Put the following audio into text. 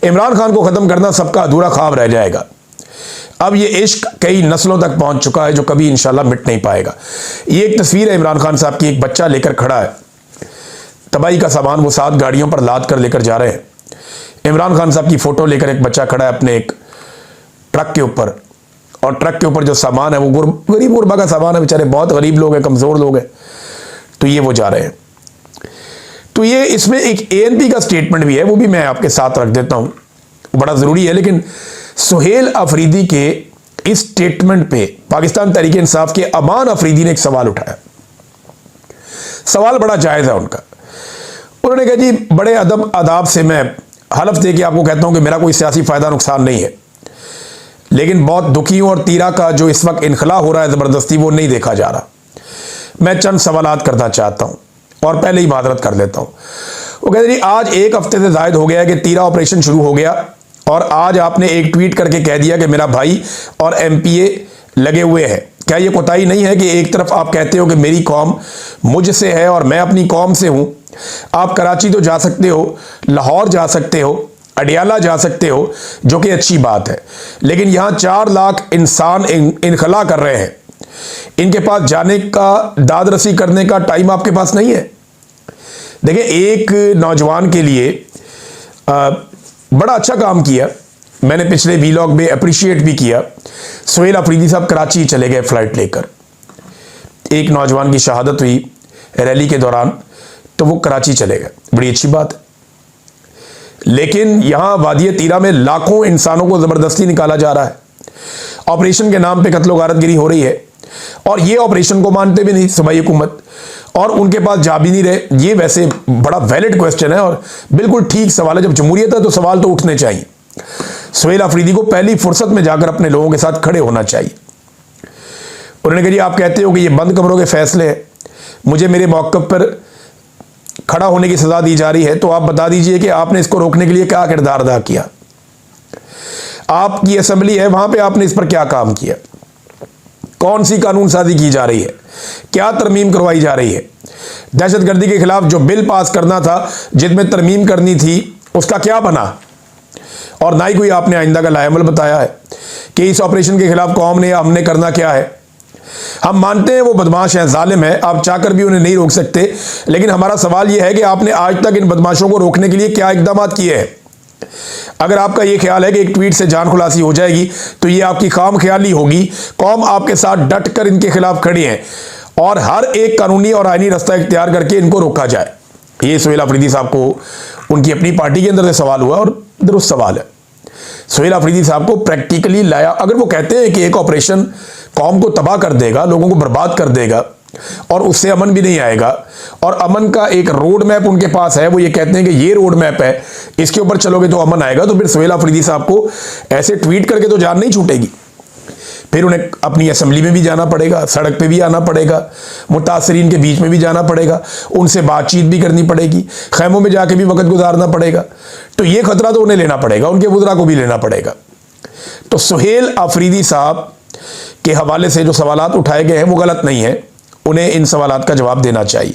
इमरान खान को ख़त्म करना सबका अधूरा ख्वाब रह जाएगा। अब ये इश्क कई नस्लों तक पहुंच चुका है जो कभी इंशाल्लाह मिट नहीं पाएगा। ये एक तस्वीर है इमरान खान साहब की, एक बच्चा लेकर खड़ा है, तबाही का सामान वो 7 गाड़ियों पर लाद कर लेकर जा रहे हैं। इमरान खान साहब की फ़ोटो लेकर एक बच्चा खड़ा है अपने एक ट्रक के ऊपर, और ट्रक के ऊपर जो सामान है वो गरीब गुरबा का सामान है, बेचारे बहुत गरीब लोग हैं, कमज़ोर लोग हैं, तो ये वो जा रहे हैं। तो ये इसमें एक ANP का स्टेटमेंट भी है, वो भी मैं आपके साथ रख देता हूँ, बड़ा ज़रूरी है। लेकिन सुहेल अफरीदी के इस स्टेटमेंट पे पाकिस्तान तहरीक इंसाफ के अमान अफरीदी ने एक सवाल उठाया। सवाल बड़ा जायज़ है उनका। उन्होंने कहा जी बड़े अदब आदाब से मैं हलफ दे के आपको कहता हूं कि मेरा कोई सियासी फ़ायदा नुकसान नहीं है, लेकिन बहुत दुखी हूं और तीरा का जो इस वक्त इनखला हो रहा है ज़बरदस्ती, वो नहीं देखा जा रहा। मैं चंद सवालात करना चाहता हूं और पहले ही मादरत कर लेता हूं। वो कहते जी आज 1 हफ्ते से ज़ायद हो गया है कि तीरा ऑपरेशन शुरू हो गया, और आज आपने एक ट्वीट करके कह दिया कि मेरा भाई और MPA लगे हुए हैं। क्या ये कोताही नहीं है कि एक तरफ आप कहते हो कि मेरी कौम मुझसे है और मैं अपनी कौम से हूं? आप कराची तो जा सकते हो, लाहौर जा सकते हो, अडियाला जा सकते हो, जो कि अच्छी बात है, लेकिन यहाँ 4 लाख इंसान इनखला कर रहे हैं। इनके पास जाने का, दाद रसी करने का टाइम आपके पास नहीं है। देखिए एक नौजवान के लिए बड़ा अच्छा काम किया, मैंने पिछले वीलॉग में अप्रिशिएट भी किया। सुहेल अफरीदी साहब कराची चले गए फ्लाइट लेकर, एक नौजवान की शहादत हुई रैली के दौरान, तो वो कराची चले गए, बड़ी अच्छी बात है। लेकिन यहां वादिय तीरा में लाखों इंसानों को ज़बरदस्ती निकाला जा रहा है, ऑपरेशन के नाम पे कत्लो गारतगिरी हो रही है, और ये ऑपरेशन को मानते भी नहीं सूबाई हुकूमत, और उनके पास जा भी नहीं रहे। ये वैसे बड़ा वैलिड क्वेश्चन है और बिल्कुल ठीक सवाल है। जब जमहूरियत है तो सवाल तो उठने चाहिए। सुहेल अफरीदी को पहली फुर्सत में जाकर अपने लोगों के साथ खड़े होना चाहिए। उन्होंने कहा जी आप कहते हो कि ये बंद कमरों के फैसले हैं, मुझे मेरे मौक़िफ़ पर खड़ा होने की सज़ा दी जा रही है, तो आप बता दीजिए कि आपने इसको रोकने के लिए क्या किरदार अदा किया। आपकी असेंबली है, वहां पे आपने इस पर क्या काम किया? कौन सी कानून साजी की जा रही है? क्या तरमीम करवाई जा रही है? दहशतगर्दी के खिलाफ जो बिल पास करना था, जिसमें तरमीम करनी थी, उसका क्या बना? और ना ही कोई आपने आइंदा का लाएमल बताया है कि इस ऑपरेशन के खिलाफ कौम ने, हमने करना क्या है। हम मानते हैं वो बदमाश हैं, जालिम है, आप चाहकर भी उन्हें नहीं रोक सकते, लेकिन हमारा सवाल यह है कि आपने आज तक इन बदमाशों को रोकने के लिए क्या इकदाम किए हैं? अगर आपका यह ख्याल है कि एक ट्वीट से जान खुलासी हो जाएगी, तो ये आपकी खाम ख्याली होगी। कौम आपके साथ डट कर इनके खिलाफ खड़ी है और हर एक कानूनी और आईनी रास्ता इख्तियार करके इनको रोका जाए। ये सुहेल अफरीदी साहब को उनकी अपनी पार्टी के अंदर से सवाल हुआ और दुरुस्त सवाल है। सुहेल अफरीदी साहब को प्रैक्टिकली लाया। अगर वो कहते हैं कि एक ऑपरेशन कौम को तबाह कर देगा, लोगों को बर्बाद कर देगा और उससे अमन भी नहीं आएगा, और अमन का एक रोड मैप उनके पास है, वो ये कहते हैं कि ये रोड मैप है, इसके ऊपर चलोगे तो अमन आएगा, तो फिर सुहेल अफरीदी साहब को ऐसे ट्वीट करके तो जान नहीं छूटेगी। फिर उन्हें अपनी असेंबली में भी जाना पड़ेगा, सड़क पे भी आना पड़ेगा, मुतासरीन के बीच में भी जाना पड़ेगा, उनसे बातचीत भी करनी पड़ेगी, खैमों में जाके भी वक्त गुजारना पड़ेगा। तो ये खतरा तो उन्हें लेना पड़ेगा, उनके वज़रा को भी लेना पड़ेगा। तो सुहेल अफरीदी साहब के हवाले से जो सवालात उठाए गए हैं वो गलत नहीं है, उन्हें इन सवालात का जवाब देना चाहिए।